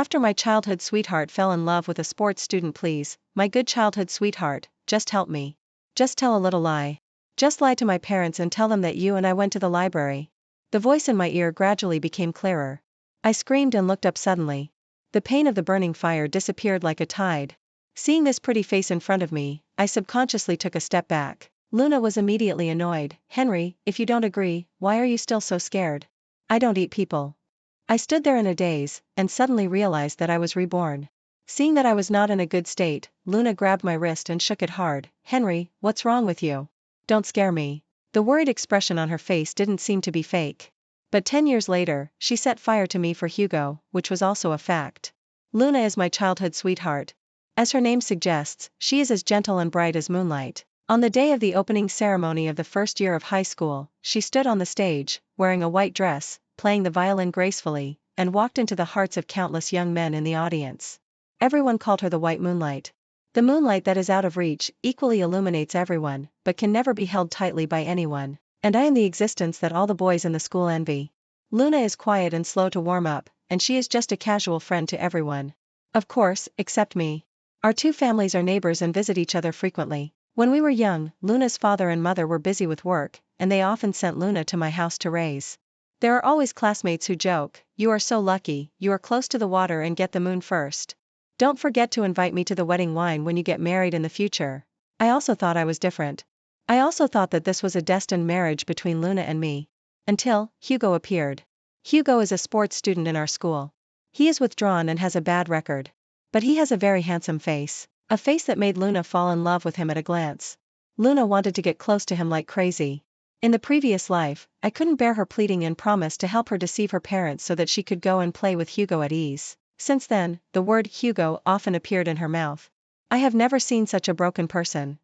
After my childhood sweetheart fell in love with a sports student, please, my good childhood sweetheart, just help me. Just tell a little lie. Just lie to my parents and tell them that you and I went to the library. The voice in my ear gradually became clearer. I screamed and looked up suddenly. The pain of the burning fire disappeared like a tide. Seeing this pretty face in front of me, I subconsciously took a step back. Luna was immediately annoyed. Henry, if you don't agree, why are you still so scared? I don't eat people. I stood there in a daze, and suddenly realized that I was reborn. Seeing that I was not in a good state, Luna grabbed my wrist and shook it hard. Henry, what's wrong with you? Don't scare me. The worried expression on her face didn't seem to be fake. But 10 years later, she set fire to me for Hugo, which was also a fact. Luna is my childhood sweetheart. As her name suggests, she is as gentle and bright as moonlight. On the day of the opening ceremony of the first year of high school, she stood on the stage, wearing a white dress, playing the violin gracefully, and walked into the hearts of countless young men in the audience. Everyone called her the White Moonlight. The moonlight that is out of reach equally illuminates everyone, but can never be held tightly by anyone, and I am the existence that all the boys in the school envy. Luna is quiet and slow to warm up, and she is just a casual friend to everyone. Of course, except me. Our two families are neighbors and visit each other frequently. When we were young, Luna's father and mother were busy with work, and they often sent Luna to my house to raise. There are always classmates who joke, "You are so lucky, you are close to the water and get the moon first. Don't forget to invite me to the wedding wine when you get married in the future." I also thought I was different. I also thought that this was a destined marriage between Luna and me. Until Hugo appeared. Hugo is a sports student in our school. He is withdrawn and has a bad record. But he has a very handsome face. A face that made Luna fall in love with him at a glance. Luna wanted to get close to him like crazy. In the previous life, I couldn't bear her pleading and promised to help her deceive her parents so that she could go and play with Hugo at ease. Since then, the word Hugo often appeared in her mouth. I have never seen such a broken person.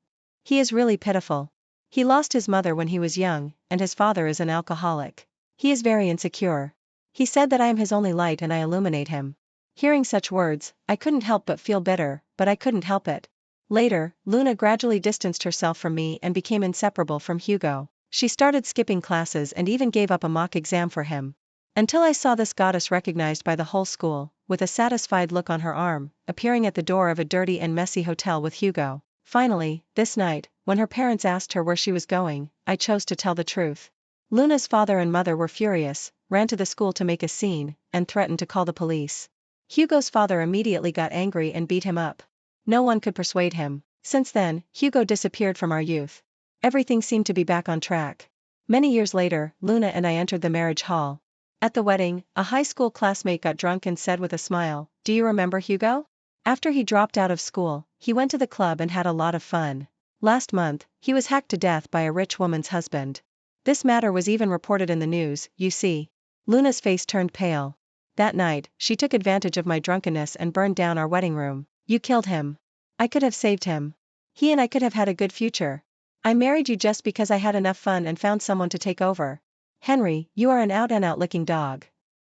He is really pitiful. He lost his mother when he was young, and his father is an alcoholic. He is very insecure. He said that I am his only light and I illuminate him. Hearing such words, I couldn't help but feel bitter, but I couldn't help it. Later, Luna gradually distanced herself from me and became inseparable from Hugo. She started skipping classes and even gave up a mock exam for him. Until I saw this goddess recognized by the whole school, with a satisfied look on her arm, appearing at the door of a dirty and messy hotel with Hugo. Finally, this night, when her parents asked her where she was going, I chose to tell the truth. Luna's father and mother were furious, ran to the school to make a scene, and threatened to call the police. Hugo's father immediately got angry and beat him up. No one could persuade him. Since then, Hugo disappeared from our youth. Everything seemed to be back on track. Many years later, Luna and I entered the marriage hall. At the wedding, a high school classmate got drunk and said with a smile, "Do you remember Hugo? After he dropped out of school, he went to the club and had a lot of fun. Last month, he was hacked to death by a rich woman's husband. This matter was even reported in the news, you see." Luna's face turned pale. That night, she took advantage of my drunkenness and burned down our wedding room. "You killed him. I could have saved him. He and I could have had a good future. I married you just because I had enough fun and found someone to take over. Henry, you are an out-and-out licking dog.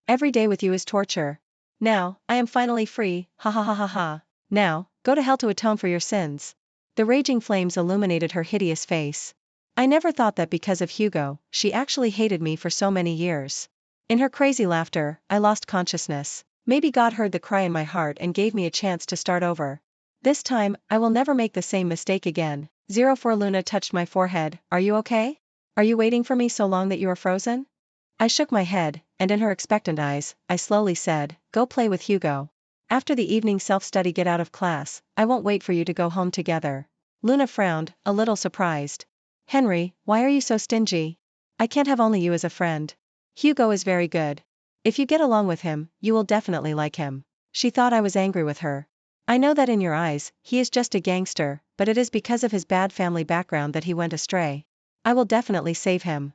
Every day with you is torture. Now, I am finally free, ha ha ha ha ha. Now, go to hell to atone for your sins." The raging flames illuminated her hideous face. I never thought that because of Hugo, she actually hated me for so many years. In her crazy laughter, I lost consciousness. Maybe God heard the cry in my heart and gave me a chance to start over. This time, I will never make the same mistake again. 04 Luna touched my forehead. "Are you okay? Are you waiting for me so long that you are frozen?" I shook my head, and in her expectant eyes, I slowly said, "Go play with Hugo. After the evening self-study, get out of class. I won't wait for you to go home together." Luna frowned, a little surprised. "Henry, why are you so stingy? I can't have only you as a friend. Hugo is very good. If you get along with him, you will definitely like him." She thought I was angry with her. "I know that in your eyes, he is just a gangster, but it is because of his bad family background that he went astray. I will definitely save him."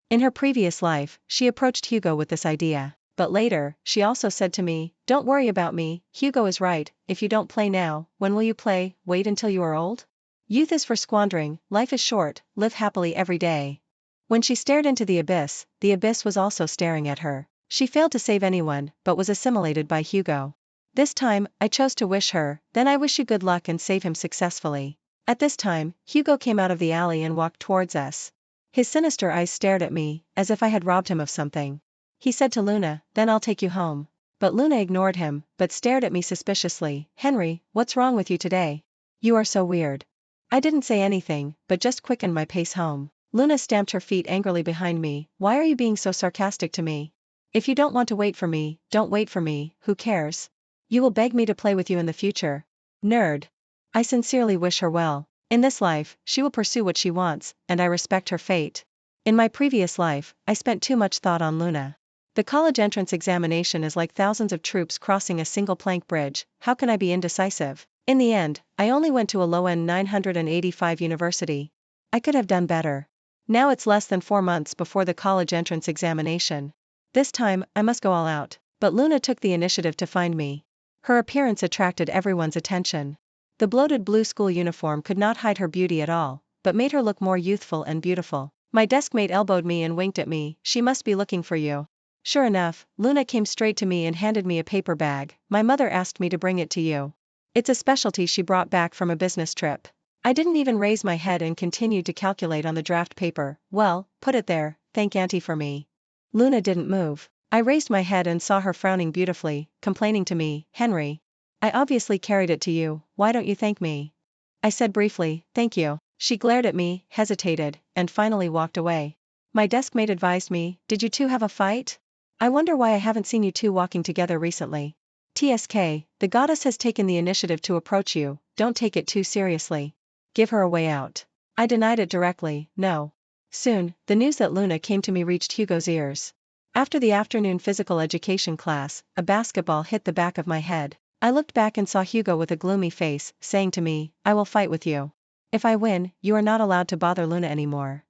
In her previous life, she approached Hugo with this idea. But later, she also said to me, "Don't worry about me, Hugo is right, if you don't play now, when will you play? Wait until you are old? Youth is for squandering, life is short, live happily every day." When she stared into the abyss was also staring at her. She failed to save anyone, but was assimilated by Hugo. This time, I chose to wish her, "Then I wish you good luck and save him successfully." At this time, Hugo came out of the alley and walked towards us. His sinister eyes stared at me, as if I had robbed him of something. He said to Luna, "Then I'll take you home." But Luna ignored him, but stared at me suspiciously. Henry, what's wrong with you today? You are so weird. I didn't say anything, but just quickened my pace home. Luna stamped her feet angrily behind me. Why are you being so sarcastic to me? If you don't want to wait for me, don't wait for me, who cares? You will beg me to play with you in the future. Nerd. I sincerely wish her well. In this life, she will pursue what she wants, and I respect her fate. In my previous life, I spent too much thought on Luna. The college entrance examination is like thousands of troops crossing a single plank bridge. How can I be indecisive? In the end, I only went to a low-end 985 university. I could have done better. Now it's less than 4 months before the college entrance examination. This time, I must go all out. But Luna took the initiative to find me. Her appearance attracted everyone's attention. The bloated blue school uniform could not hide her beauty at all, but made her look more youthful and beautiful. My deskmate elbowed me and winked at me. She must be looking for you. Sure enough, Luna came straight to me and handed me a paper bag. My mother asked me to bring it to you. It's a specialty she brought back from a business trip. I didn't even raise my head and continued to calculate on the draft paper. Well, put it there, thank Auntie for me. Luna didn't move. I raised my head and saw her frowning beautifully, complaining to me. Henry. I obviously carried it to you, why don't you thank me? I said briefly, thank you. She glared at me, hesitated, and finally walked away. My deskmate advised me, did you two have a fight? I wonder why I haven't seen you two walking together recently. TSK, the goddess has taken the initiative to approach you, don't take it too seriously. Give her a way out. I denied it directly, no. Soon, the news that Luna came to me reached Hugo's ears. After the afternoon physical education class, a basketball hit the back of my head. I looked back and saw Hugo with a gloomy face, saying to me, I will fight with you. If I win, you are not allowed to bother Luna anymore.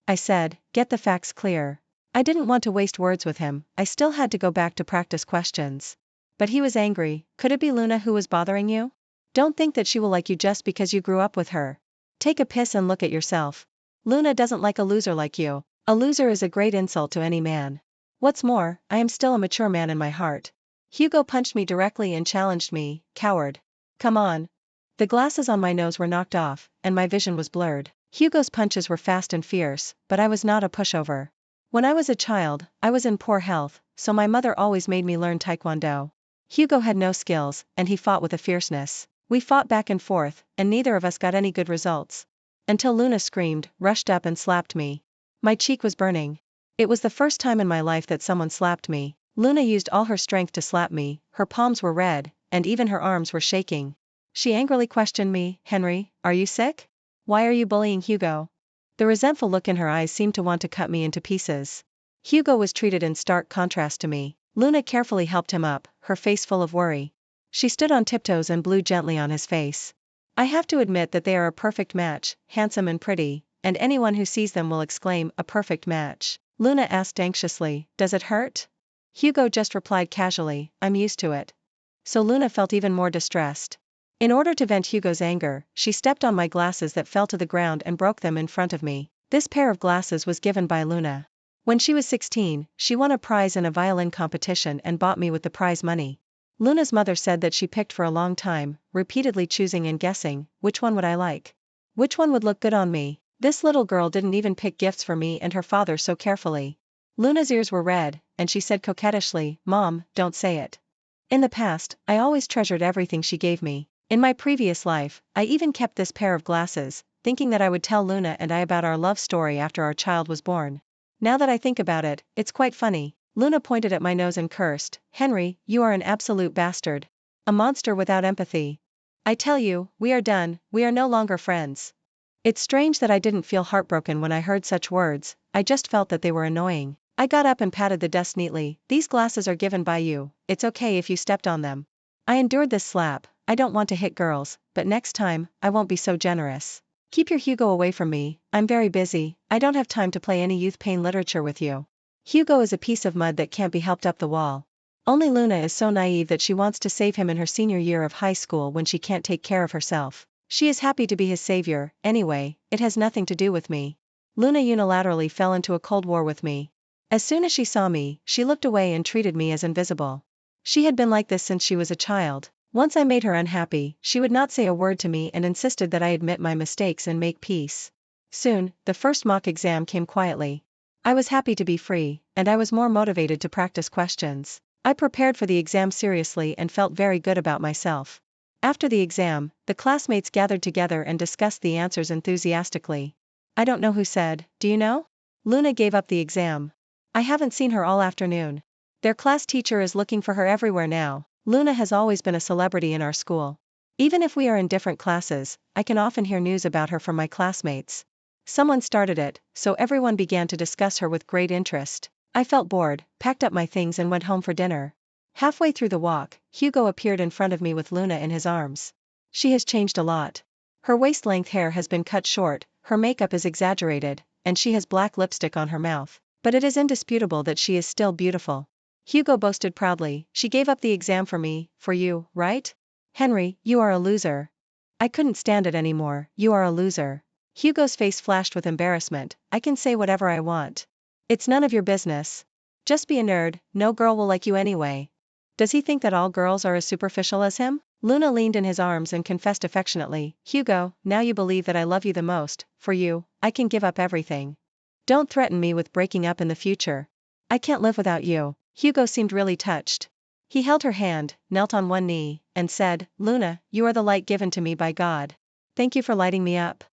I said, get the facts clear. I didn't want to waste words with him, I still had to go back to practice questions. But he was angry. Could it be Luna who was bothering you? Don't think that she will like you just because you grew up with her. Take a piss and look at yourself. Luna doesn't like a loser like you. A loser is a great insult to any man. What's more, I am still a mature man in my heart. Hugo punched me directly and challenged me, coward. Come on. The glasses on my nose were knocked off, and my vision was blurred. Hugo's punches were fast and fierce, but I was not a pushover. When I was a child, I was in poor health, so my mother always made me learn taekwondo. Hugo had no skills, and he fought with a fierceness. We fought back and forth, and neither of us got any good results. Until Luna screamed, rushed up and slapped me. My cheek was burning. It was the first time in my life that someone slapped me. Luna used all her strength to slap me, her palms were red, and even her arms were shaking. She angrily questioned me, Henry, are you sick? Why are you bullying Hugo? The resentful look in her eyes seemed to want to cut me into pieces. Hugo was treated in stark contrast to me. Luna carefully helped him up, her face full of worry. She stood on tiptoes and blew gently on his face. I have to admit that they are a perfect match, handsome and pretty, and anyone who sees them will exclaim, a perfect match. Luna asked anxiously, does it hurt? Hugo just replied casually, I'm used to it. So Luna felt even more distressed. In order to vent Hugo's anger, she stepped on my glasses that fell to the ground and broke them in front of me. This pair of glasses was given by Luna. When she was 16, she won a prize in a violin competition and bought me with the prize money. Luna's mother said that she picked for a long time, repeatedly choosing and guessing, which one would I like? Which one would look good on me? This little girl didn't even pick gifts for me and her father so carefully. Luna's ears were red, and she said coquettishly, Mom, don't say it. In the past, I always treasured everything she gave me. In my previous life, I even kept this pair of glasses, thinking that I would tell Luna and I about our love story after our child was born. Now that I think about it, it's quite funny. Luna pointed at my nose and cursed, Henry, you are an absolute bastard. A monster without empathy. I tell you, we are done, we are no longer friends. It's strange that I didn't feel heartbroken when I heard such words, I just felt that they were annoying. I got up and patted the desk neatly, these glasses are given by you, it's okay if you stepped on them. I endured this slap, I don't want to hit girls, but next time, I won't be so generous. Keep your Hugo away from me, I'm very busy, I don't have time to play any youth pain literature with you. Hugo is a piece of mud that can't be helped up the wall. Only Luna is so naive that she wants to save him in her senior year of high school when she can't take care of herself. She is happy to be his savior, anyway, it has nothing to do with me. Luna unilaterally fell into a cold war with me. As soon as she saw me, she looked away and treated me as invisible. She had been like this since she was a child. Once I made her unhappy, she would not say a word to me and insisted that I admit my mistakes and make peace. Soon, the first mock exam came quietly. I was happy to be free, and I was more motivated to practice questions. I prepared for the exam seriously and felt very good about myself. After the exam, the classmates gathered together and discussed the answers enthusiastically. I don't know who said, do you know? Luna gave up the exam. I haven't seen her all afternoon. Their class teacher is looking for her everywhere now. Luna has always been a celebrity in our school. Even if we are in different classes, I can often hear news about her from my classmates. Someone started it, so everyone began to discuss her with great interest. I felt bored, packed up my things and went home for dinner. Halfway through the walk, Hugo appeared in front of me with Luna in his arms. She has changed a lot. Her waist-length hair has been cut short, her makeup is exaggerated, and she has black lipstick on her mouth. But it is indisputable that she is still beautiful. Hugo boasted proudly, she gave up the exam for me, for you, right? Henry, you are a loser. I couldn't stand it anymore, you are a loser. Hugo's face flashed with embarrassment, I can say whatever I want. It's none of your business. Just be a nerd, no girl will like you anyway. Does he think that all girls are as superficial as him? Luna leaned in his arms and confessed affectionately, Hugo, now you believe that I love you the most, for you, I can give up everything. Don't threaten me with breaking up in the future. I can't live without you. Hugo seemed really touched. He held her hand, knelt on one knee, and said, Luna, you are the light given to me by God. Thank you for lighting me up.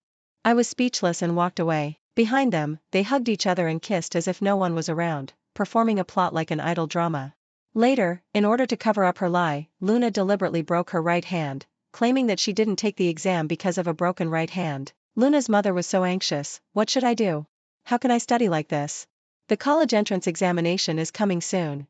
I was speechless and walked away. Behind them, they hugged each other and kissed as if no one was around, performing a plot like an idle drama. Later, in order to cover up her lie, Luna deliberately broke her right hand, claiming that she didn't take the exam because of a broken right hand. Luna's mother was so anxious, what should I do? How can I study like this? The college entrance examination is coming soon.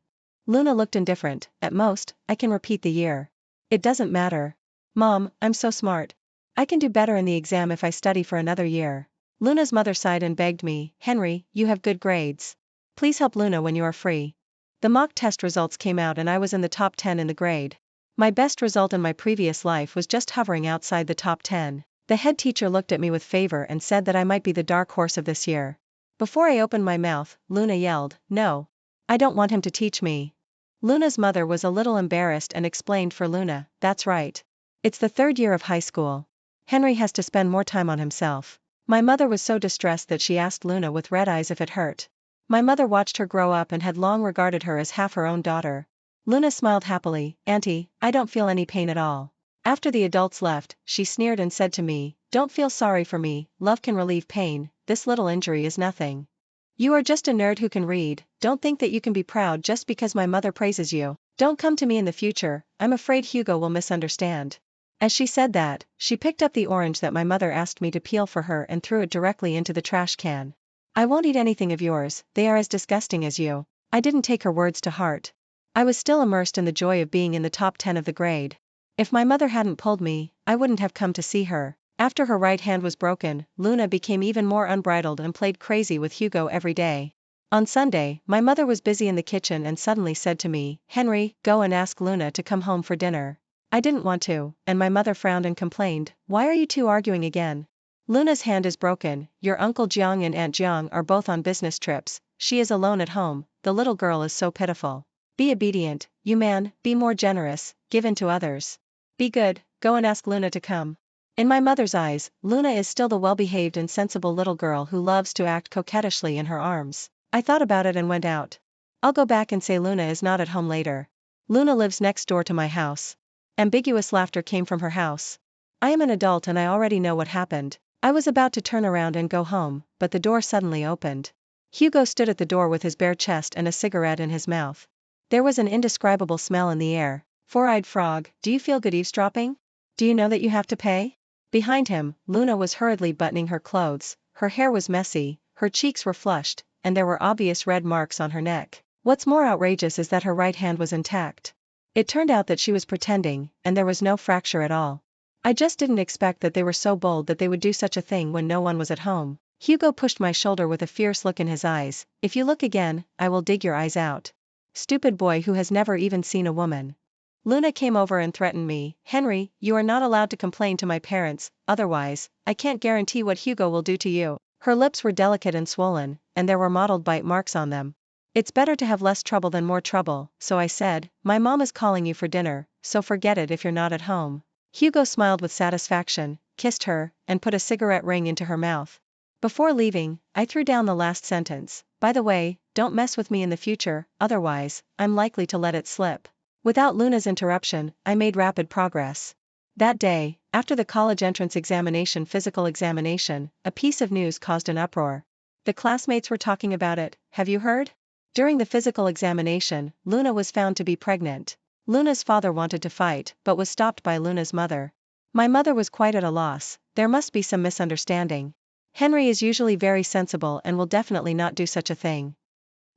Luna looked indifferent, at most, I can repeat the year. It doesn't matter. Mom, I'm so smart. I can do better in the exam if I study for another year. Luna's mother sighed and begged me, Henry, you have good grades. Please help Luna when you are free. The mock test results came out and I was in the top 10 in the grade. My best result in my previous life was just hovering outside the top 10. The head teacher looked at me with favor and said that I might be the dark horse of this year. Before I opened my mouth, Luna yelled, no. I don't want him to teach me. Luna's mother was a little embarrassed and explained for Luna, that's right. It's the third year of high school. Henry has to spend more time on himself. My mother was so distressed that she asked Luna with red eyes if it hurt. My mother watched her grow up and had long regarded her as half her own daughter. Luna smiled happily, Auntie, I don't feel any pain at all. After the adults left, she sneered and said to me, don't feel sorry for me, love can relieve pain, this little injury is nothing. You are just a nerd who can read, don't think that you can be proud just because my mother praises you. Don't come to me in the future, I'm afraid Hugo will misunderstand. As she said that, she picked up the orange that my mother asked me to peel for her and threw it directly into the trash can. I won't eat anything of yours, they are as disgusting as you. I didn't take her words to heart. I was still immersed in the joy of being in the top 10 of the grade. If my mother hadn't pulled me, I wouldn't have come to see her. After her right hand was broken, Luna became even more unbridled and played crazy with Hugo every day. On Sunday, my mother was busy in the kitchen and suddenly said to me, Henry, go and ask Luna to come home for dinner. I didn't want to, and my mother frowned and complained, why are you two arguing again? Luna's hand is broken, your Uncle Jiang and Aunt Jiang are both on business trips, she is alone at home, the little girl is so pitiful. Be obedient, you man, be more generous, give in to others. Be good, go and ask Luna to come. In my mother's eyes, Luna is still the well-behaved and sensible little girl who loves to act coquettishly in her arms. I thought about it and went out. I'll go back and say Luna is not at home later. Luna lives next door to my house. Ambiguous laughter came from her house. I am an adult and I already know what happened. I was about to turn around and go home, but the door suddenly opened. Hugo stood at the door with his bare chest and a cigarette in his mouth. There was an indescribable smell in the air. Four-eyed frog, do you feel good eavesdropping? Do you know that you have to pay? Behind him, Luna was hurriedly buttoning her clothes, her hair was messy, her cheeks were flushed, and there were obvious red marks on her neck. What's more outrageous is that her right hand was intact. It turned out that she was pretending, and there was no fracture at all. I just didn't expect that they were so bold that they would do such a thing when no one was at home. Hugo pushed my shoulder with a fierce look in his eyes, if you look again, I will dig your eyes out. Stupid boy who has never even seen a woman. Luna came over and threatened me, Henry, you are not allowed to complain to my parents, otherwise, I can't guarantee what Hugo will do to you. Her lips were delicate and swollen, and there were mottled bite marks on them. It's better to have less trouble than more trouble, so I said, my mom is calling you for dinner, so forget it if you're not at home. Hugo smiled with satisfaction, kissed her, and put a cigarette ring into her mouth. Before leaving, I threw down the last sentence. By the way, don't mess with me in the future, otherwise, I'm likely to let it slip. Without Luna's interruption, I made rapid progress. That day, after the college entrance examination physical examination, a piece of news caused an uproar. The classmates were talking about it, have you heard? During the physical examination, Luna was found to be pregnant. Luna's father wanted to fight, but was stopped by Luna's mother. My mother was quite at a loss, there must be some misunderstanding. Henry is usually very sensible and will definitely not do such a thing.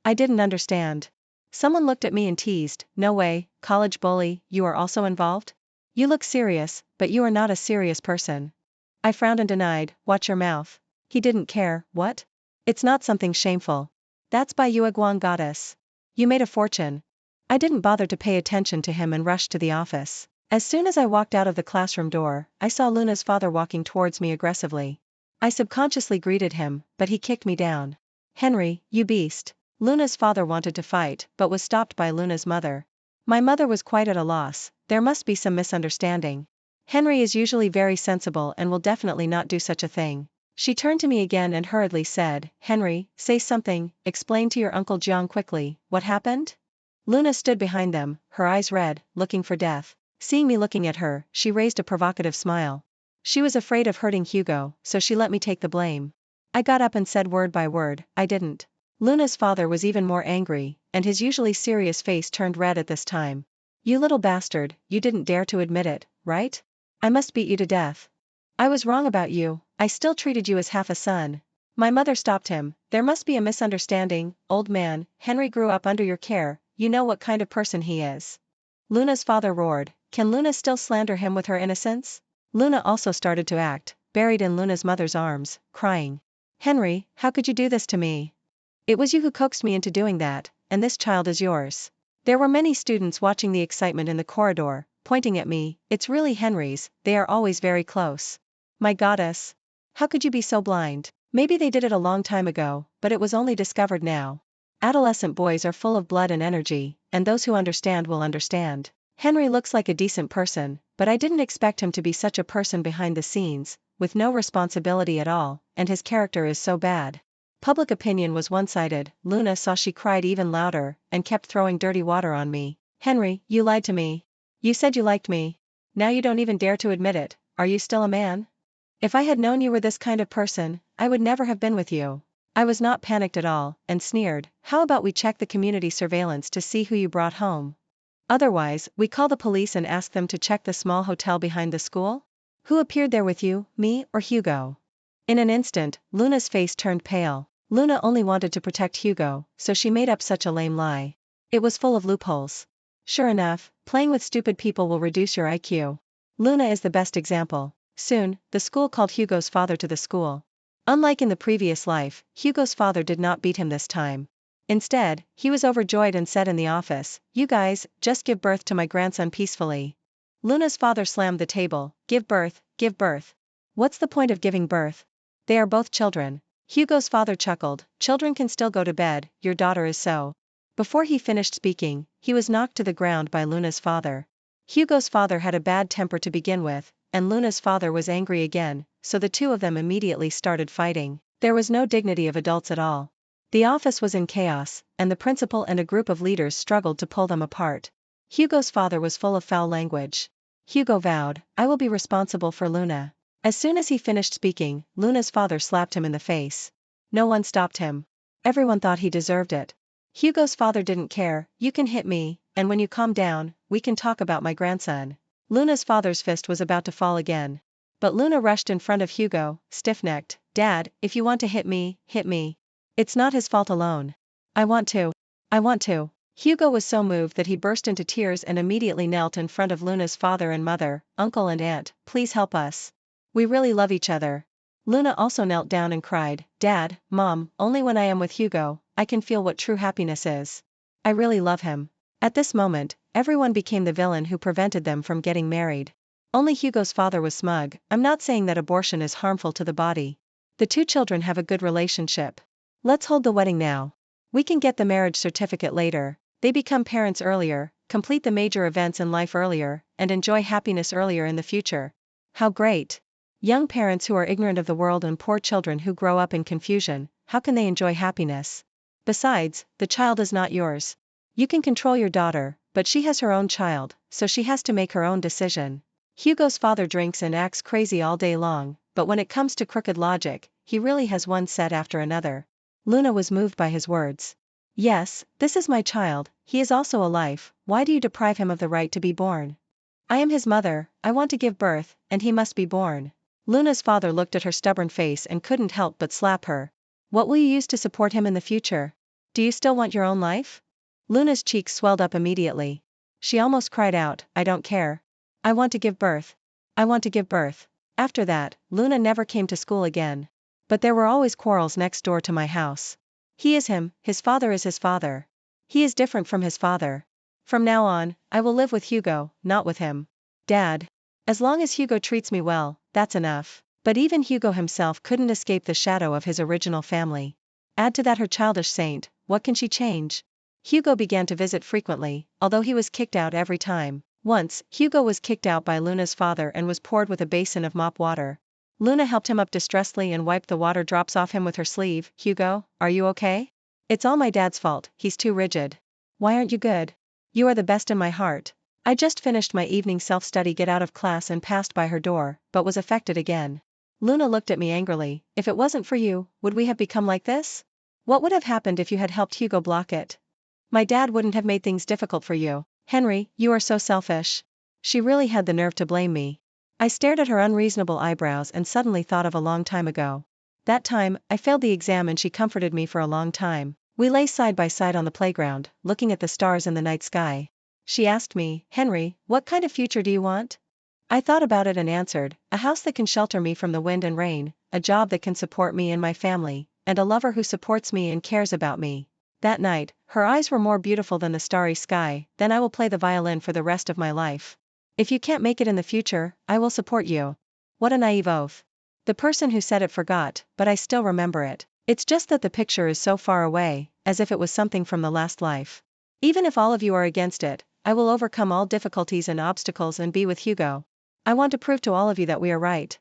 I didn't understand. Someone looked at me and teased, no way, college bully, you are also involved? You look serious, but you are not a serious person. I frowned and denied, watch your mouth. He didn't care, what? It's not something shameful. That's by Yueguang goddess. You made a fortune. I didn't bother to pay attention to him and rushed to the office. As soon as I walked out of the classroom door, I saw Luna's father walking towards me aggressively. I subconsciously greeted him, but he kicked me down. Henry, you beast. Luna's father wanted to fight, but was stopped by Luna's mother. My mother was quite at a loss, there must be some misunderstanding. Henry is usually very sensible and will definitely not do such a thing. She turned to me again and hurriedly said, Henry, say something, explain to your Uncle Jiang quickly, what happened? Luna stood behind them, her eyes red, looking for death. Seeing me looking at her, she raised a provocative smile. She was afraid of hurting Hugo, so she let me take the blame. I got up and said word by word, I didn't. Luna's father was even more angry, and his usually serious face turned red at this time. You little bastard, you didn't dare to admit it, right? I must beat you to death. I was wrong about you, I still treated you as half a son. My mother stopped him, there must be a misunderstanding, old man, Henry grew up under your care, you know what kind of person he is. Luna's father roared, can Luna still slander him with her innocence? Luna also started to act, buried in Luna's mother's arms, crying. Henry, how could you do this to me? It was you who coaxed me into doing that, and this child is yours. There were many students watching the excitement in the corridor, pointing at me, it's really Henry's, they are always very close. My goddess. How could you be so blind? Maybe they did it a long time ago, but it was only discovered now. Adolescent boys are full of blood and energy, and those who understand will understand. Henry looks like a decent person, but I didn't expect him to be such a person behind the scenes, with no responsibility at all, and his character is so bad. Public opinion was one-sided, Luna saw she cried even louder, and kept throwing dirty water on me. Henry, you lied to me. You said you liked me. Now you don't even dare to admit it, are you still a man? If I had known you were this kind of person, I would never have been with you. I was not panicked at all, and sneered, how about we check the community surveillance to see who you brought home? Otherwise, we call the police and ask them to check the small hotel behind the school? Who appeared there with you, me or Hugo? In an instant, Luna's face turned pale. Luna only wanted to protect Hugo, so she made up such a lame lie. It was full of loopholes. Sure enough, playing with stupid people will reduce your IQ. Luna is the best example. Soon, the school called Hugo's father to the school. Unlike in the previous life, Hugo's father did not beat him this time. Instead, he was overjoyed and said in the office, you guys, just give birth to my grandson peacefully. Luna's father slammed the table, give birth, give birth. What's the point of giving birth? They are both children. Hugo's father chuckled, children can still go to bed, your daughter is so. Before he finished speaking, he was knocked to the ground by Luna's father. Hugo's father had a bad temper to begin with, and Luna's father was angry again, so the two of them immediately started fighting. There was no dignity of adults at all. The office was in chaos, and the principal and a group of leaders struggled to pull them apart. Hugo's father was full of foul language. Hugo vowed, I will be responsible for Luna. As soon as he finished speaking, Luna's father slapped him in the face. No one stopped him. Everyone thought he deserved it. Hugo's father didn't care, you can hit me, and when you calm down, we can talk about my grandson. Luna's father's fist was about to fall again. But Luna rushed in front of Hugo, stiff-necked, Dad, if you want to hit me, hit me. It's not his fault alone. I want to. I want to. Hugo was so moved that he burst into tears and immediately knelt in front of Luna's father and mother, uncle and aunt, please help us. We really love each other. Luna also knelt down and cried, Dad, Mom, only when I am with Hugo, I can feel what true happiness is. I really love him. At this moment, everyone became the villain who prevented them from getting married. Only Hugo's father was smug, I'm not saying that abortion is harmful to the body. The two children have a good relationship. Let's hold the wedding now. We can get the marriage certificate later. They become parents earlier, complete the major events in life earlier, and enjoy happiness earlier in the future. How great! Young parents who are ignorant of the world and poor children who grow up in confusion, how can they enjoy happiness? Besides, the child is not yours. You can control your daughter, but she has her own child, so she has to make her own decision. Hugo's father drinks and acts crazy all day long, but when it comes to crooked logic, he really has one set after another. Luna was moved by his words. Yes, this is my child, he is also a life, why do you deprive him of the right to be born? I am his mother, I want to give birth, and he must be born. Luna's father looked at her stubborn face and couldn't help but slap her. What will you use to support him in the future? Do you still want your own life? Luna's cheeks swelled up immediately. She almost cried out, I don't care. I want to give birth. I want to give birth. After that, Luna never came to school again. But there were always quarrels next door to my house. He is him, his father is his father. He is different from his father. From now on, I will live with Hugo, not with him. Dad. As long as Hugo treats me well, that's enough. But even Hugo himself couldn't escape the shadow of his original family. Add to that her childish saint, what can she change? Hugo began to visit frequently, although he was kicked out every time. Once, Hugo was kicked out by Luna's father and was poured with a basin of mop water. Luna helped him up distressfully and wiped the water drops off him with her sleeve. Hugo, are you okay? It's all my dad's fault, he's too rigid. Why aren't you good? You are the best in my heart. I just finished my evening self-study get out of class and passed by her door, but was affected again. Luna looked at me angrily, if it wasn't for you, would we have become like this? What would have happened if you had helped Hugo block it? My dad wouldn't have made things difficult for you. Henry, you are so selfish. She really had the nerve to blame me. I stared at her unreasonable eyebrows and suddenly thought of a long time ago. That time, I failed the exam and she comforted me for a long time. We lay side by side on the playground, looking at the stars in the night sky. She asked me, Henry, what kind of future do you want? I thought about it and answered, a house that can shelter me from the wind and rain, a job that can support me and my family, and a lover who supports me and cares about me. That night, her eyes were more beautiful than the starry sky. Then I will play the violin for the rest of my life. If you can't make it in the future, I will support you. What a naive oath. The person who said it forgot, but I still remember it. It's just that the picture is so far away, as if it was something from the last life. Even if all of you are against it, I will overcome all difficulties and obstacles and be with Hugo. I want to prove to all of you that we are right.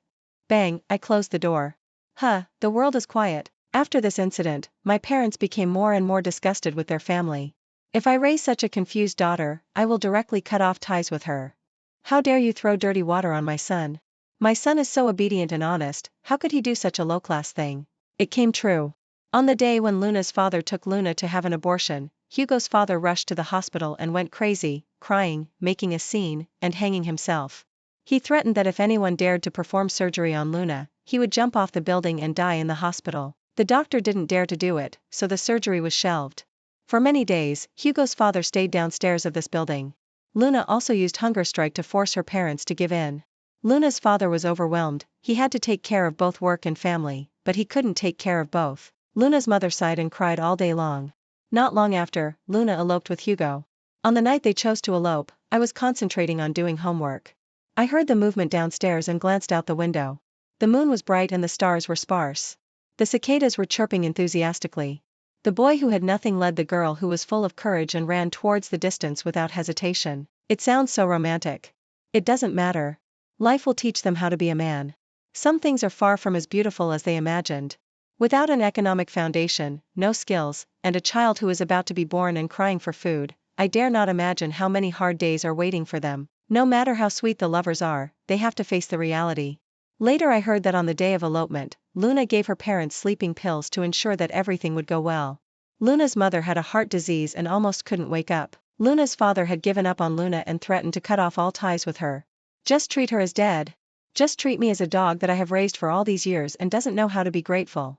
Bang, I closed the door. The world is quiet. After this incident, my parents became more and more disgusted with their family. If I raise such a confused daughter, I will directly cut off ties with her. How dare you throw dirty water on my son? My son is so obedient and honest, how could he do such a low-class thing? It came true. On the day when Luna's father took Luna to have an abortion, Hugo's father rushed to the hospital and went crazy, crying, making a scene, and hanging himself. He threatened that if anyone dared to perform surgery on Luna, he would jump off the building and die in the hospital. The doctor didn't dare to do it, so the surgery was shelved. For many days, Hugo's father stayed downstairs of this building. Luna also used hunger strike to force her parents to give in. Luna's father was overwhelmed, he had to take care of both work and family, but he couldn't take care of both. Luna's mother sighed and cried all day long. Not long after, Luna eloped with Hugo. On the night they chose to elope, I was concentrating on doing homework. I heard the movement downstairs and glanced out the window. The moon was bright and the stars were sparse. The cicadas were chirping enthusiastically. The boy who had nothing led the girl who was full of courage and ran towards the distance without hesitation. It sounds so romantic. It doesn't matter. Life will teach them how to be a man. Some things are far from as beautiful as they imagined. Without an economic foundation, no skills, and a child who is about to be born and crying for food, I dare not imagine how many hard days are waiting for them. No matter how sweet the lovers are, they have to face the reality. Later I heard that on the day of elopement, Luna gave her parents sleeping pills to ensure that everything would go well. Luna's mother had a heart disease and almost couldn't wake up. Luna's father had given up on Luna and threatened to cut off all ties with her. Just treat her as dead. Just treat me as a dog that I have raised for all these years and doesn't know how to be grateful.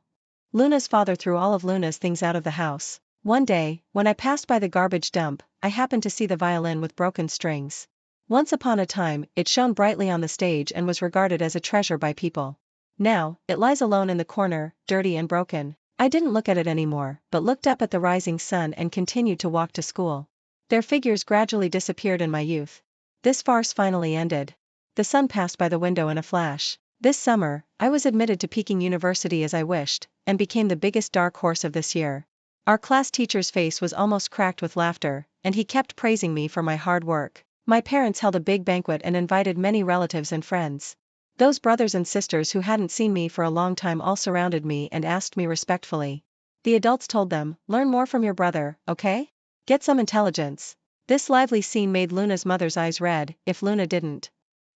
Luna's father threw all of Luna's things out of the house. One day, when I passed by the garbage dump, I happened to see the violin with broken strings. Once upon a time, it shone brightly on the stage and was regarded as a treasure by people. Now, it lies alone in the corner, dirty and broken. I didn't look at it anymore, but looked up at the rising sun and continued to walk to school. Their figures gradually disappeared in my youth. This farce finally ended. The sun passed by the window in a flash. This summer, I was admitted to Peking University as I wished, and became the biggest dark horse of this year. Our class teacher's face was almost cracked with laughter, and he kept praising me for my hard work. My parents held a big banquet and invited many relatives and friends. Those brothers and sisters who hadn't seen me for a long time all surrounded me and asked me respectfully. The adults told them, learn more from your brother, okay? Get some intelligence. This lively scene made Luna's mother's eyes red, if Luna didn't.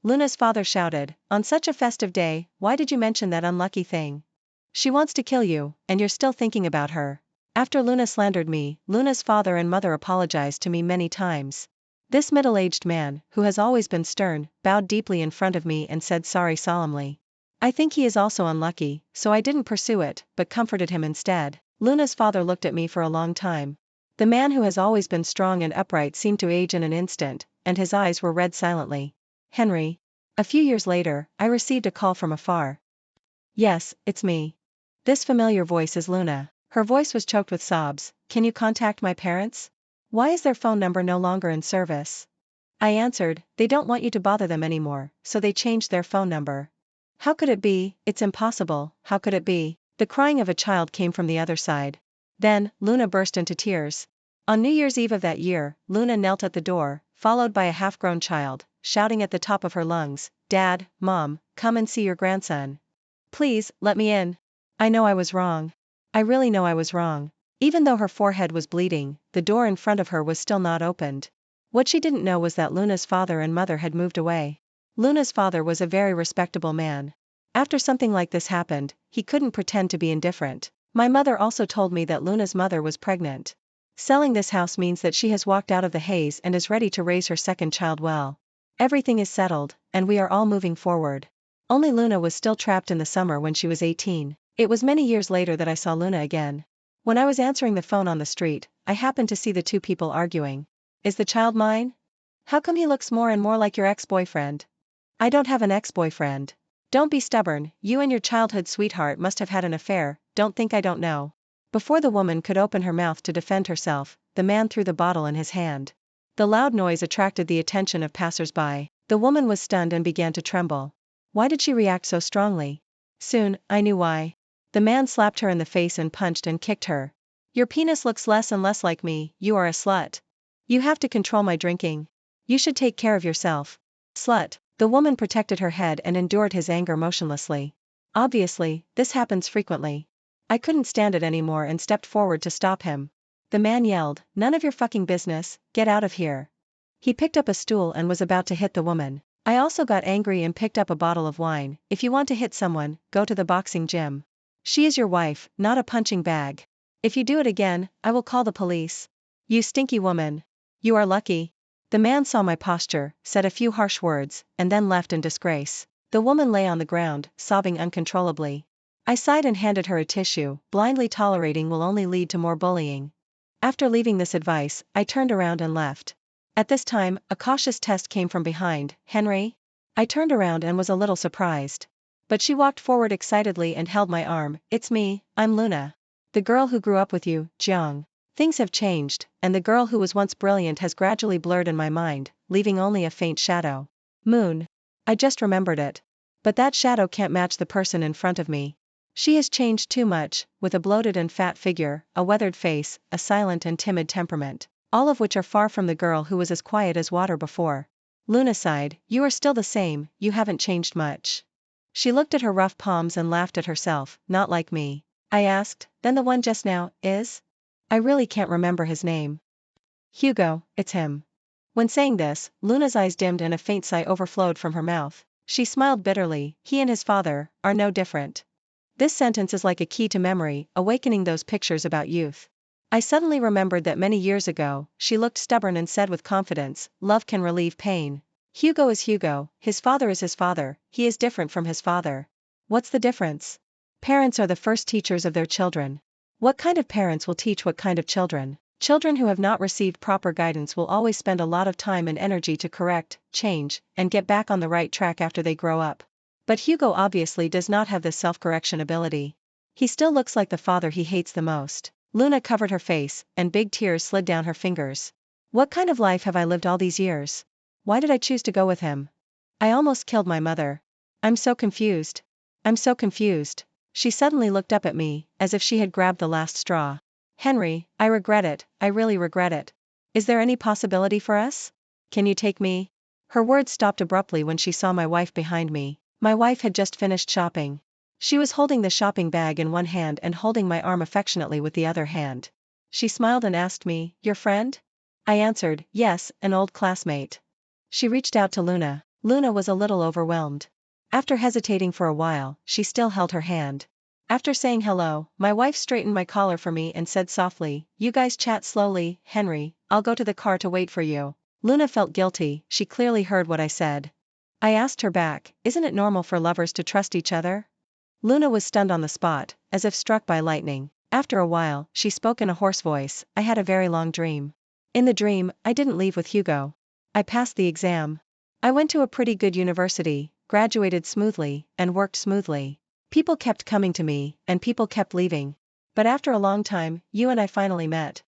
Luna's father shouted, on such a festive day, why did you mention that unlucky thing? She wants to kill you, and you're still thinking about her. After Luna slandered me, Luna's father and mother apologized to me many times. This middle-aged man, who has always been stern, bowed deeply in front of me and said sorry solemnly. I think he is also unlucky, so I didn't pursue it, but comforted him instead. Luna's father looked at me for a long time. The man who has always been strong and upright seemed to age in an instant, and his eyes were red silently. Henry. A few years later, I received a call from afar. Yes, it's me. This familiar voice is Luna. Her voice was choked with sobs. Can you contact my parents? Why is their phone number no longer in service? I answered, they don't want you to bother them anymore, so they changed their phone number. How could it be? It's impossible, how could it be? The crying of a child came from the other side. Then, Luna burst into tears. On New Year's Eve of that year, Luna knelt at the door, followed by a half-grown child, shouting at the top of her lungs, Dad, Mom, come and see your grandson. Please, let me in. I know I was wrong. I really know I was wrong. Even though her forehead was bleeding, the door in front of her was still not opened. What she didn't know was that Luna's father and mother had moved away. Luna's father was a very respectable man. After something like this happened, he couldn't pretend to be indifferent. My mother also told me that Luna's mother was pregnant. Selling this house means that she has walked out of the haze and is ready to raise her second child well. Everything is settled, and we are all moving forward. Only Luna was still trapped in the summer when she was 18. It was many years later that I saw Luna again. When I was answering the phone on the street, I happened to see the two people arguing. Is the child mine? How come he looks more and more like your ex-boyfriend? I don't have an ex-boyfriend. Don't be stubborn, you and your childhood sweetheart must have had an affair, don't think I don't know. Before the woman could open her mouth to defend herself, the man threw the bottle in his hand. The loud noise attracted the attention of passers-by. The woman was stunned and began to tremble. Why did she react so strongly? Soon, I knew why. The man slapped her in the face and punched and kicked her. Your penis looks less and less like me, you are a slut. You have to control my drinking. You should take care of yourself. Slut. The woman protected her head and endured his anger motionlessly. Obviously, this happens frequently. I couldn't stand it anymore and stepped forward to stop him. The man yelled, none of your fucking business, get out of here. He picked up a stool and was about to hit the woman. I also got angry and picked up a bottle of wine. If you want to hit someone, go to the boxing gym. She is your wife, not a punching bag. If you do it again, I will call the police. You stinky woman. You are lucky. The man saw my posture, said a few harsh words, and then left in disgrace. The woman lay on the ground, sobbing uncontrollably. I sighed and handed her a tissue. Blindly tolerating will only lead to more bullying. After leaving this advice, I turned around and left. At this time, a cautious test came from behind. Henry? I turned around and was a little surprised. But she walked forward excitedly and held my arm. It's me, I'm Luna. The girl who grew up with you, Jiang. Things have changed, and the girl who was once brilliant has gradually blurred in my mind, leaving only a faint shadow. Moon. I just remembered it. But that shadow can't match the person in front of me. She has changed too much, with a bloated and fat figure, a weathered face, a silent and timid temperament, all of which are far from the girl who was as quiet as water before. Luna sighed, you are still the same, you haven't changed much. She looked at her rough palms and laughed at herself, not like me. I asked, then the one just now, is? I really can't remember his name. Hugo, it's him. When saying this, Luna's eyes dimmed and a faint sigh overflowed from her mouth. She smiled bitterly, he and his father are no different. This sentence is like a key to memory, awakening those pictures about youth. I suddenly remembered that many years ago, she looked stubborn and said with confidence, love can relieve pain. Hugo is Hugo, his father is his father, he is different from his father. What's the difference? Parents are the first teachers of their children. What kind of parents will teach what kind of children? Children who have not received proper guidance will always spend a lot of time and energy to correct, change, and get back on the right track after they grow up. But Hugo obviously does not have this self-correction ability. He still looks like the father he hates the most. Luna covered her face, and big tears slid down her fingers. What kind of life have I lived all these years? Why did I choose to go with him? I almost killed my mother. I'm so confused. I'm so confused. She suddenly looked up at me, as if she had grabbed the last straw. Henry, I regret it, I really regret it. Is there any possibility for us? Can you take me? Her words stopped abruptly when she saw my wife behind me. My wife had just finished shopping. She was holding the shopping bag in one hand and holding my arm affectionately with the other hand. She smiled and asked me, "Your friend?" I answered, "Yes, an old classmate." She reached out to Luna. Luna was a little overwhelmed. After hesitating for a while, she still held her hand. After saying hello, my wife straightened my collar for me and said softly, "You guys chat slowly, Henry, I'll go to the car to wait for you." Luna felt guilty, she clearly heard what I said. I asked her back, "Isn't it normal for lovers to trust each other?" Luna was stunned on the spot, as if struck by lightning. After a while, she spoke in a hoarse voice, "I had a very long dream. In the dream, I didn't leave with Hugo. I passed the exam. I went to a pretty good university, graduated smoothly, and worked smoothly. People kept coming to me, and people kept leaving. But after a long time, you and I finally met.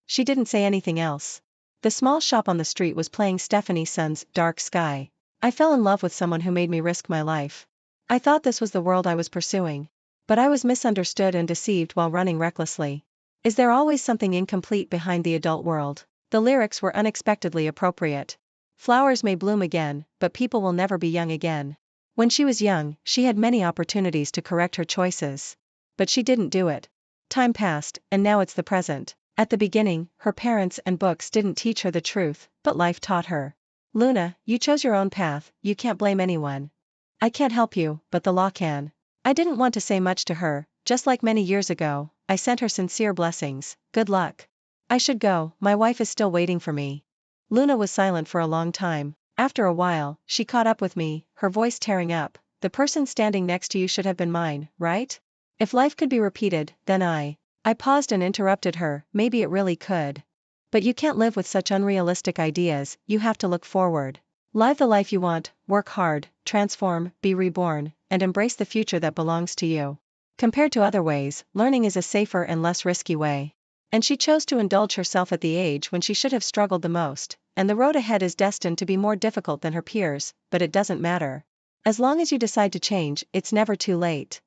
She didn't say anything else. The small shop on the street was playing Stephanie Sun's Dark Sky. I fell in love with someone who made me risk my life. I thought this was the world I was pursuing. But I was misunderstood and deceived while running recklessly. Is there always something incomplete behind the adult world?" The lyrics were unexpectedly appropriate. Flowers may bloom again, but people will never be young again. When she was young, she had many opportunities to correct her choices. But she didn't do it. Time passed, and now it's the present. At the beginning, her parents and books didn't teach her the truth, but life taught her. "Luna, you chose your own path, you can't blame anyone. I can't help you, but the law can." I didn't want to say much to her, just like many years ago, I sent her sincere blessings, "Good luck. I should go, my wife is still waiting for me." Luna was silent for a long time. After a while, she caught up with me, her voice tearing up, "The person standing next to you should have been mine, right? If life could be repeated, then I paused and interrupted her, "Maybe it really could. But you can't live with such unrealistic ideas, you have to look forward. Live the life you want, work hard, transform, be reborn, and embrace the future that belongs to you. Compared to other ways, learning is a safer and less risky way." And she chose to indulge herself at the age when she should have struggled the most, and the road ahead is destined to be more difficult than her peers, but it doesn't matter. As long as you decide to change, it's never too late.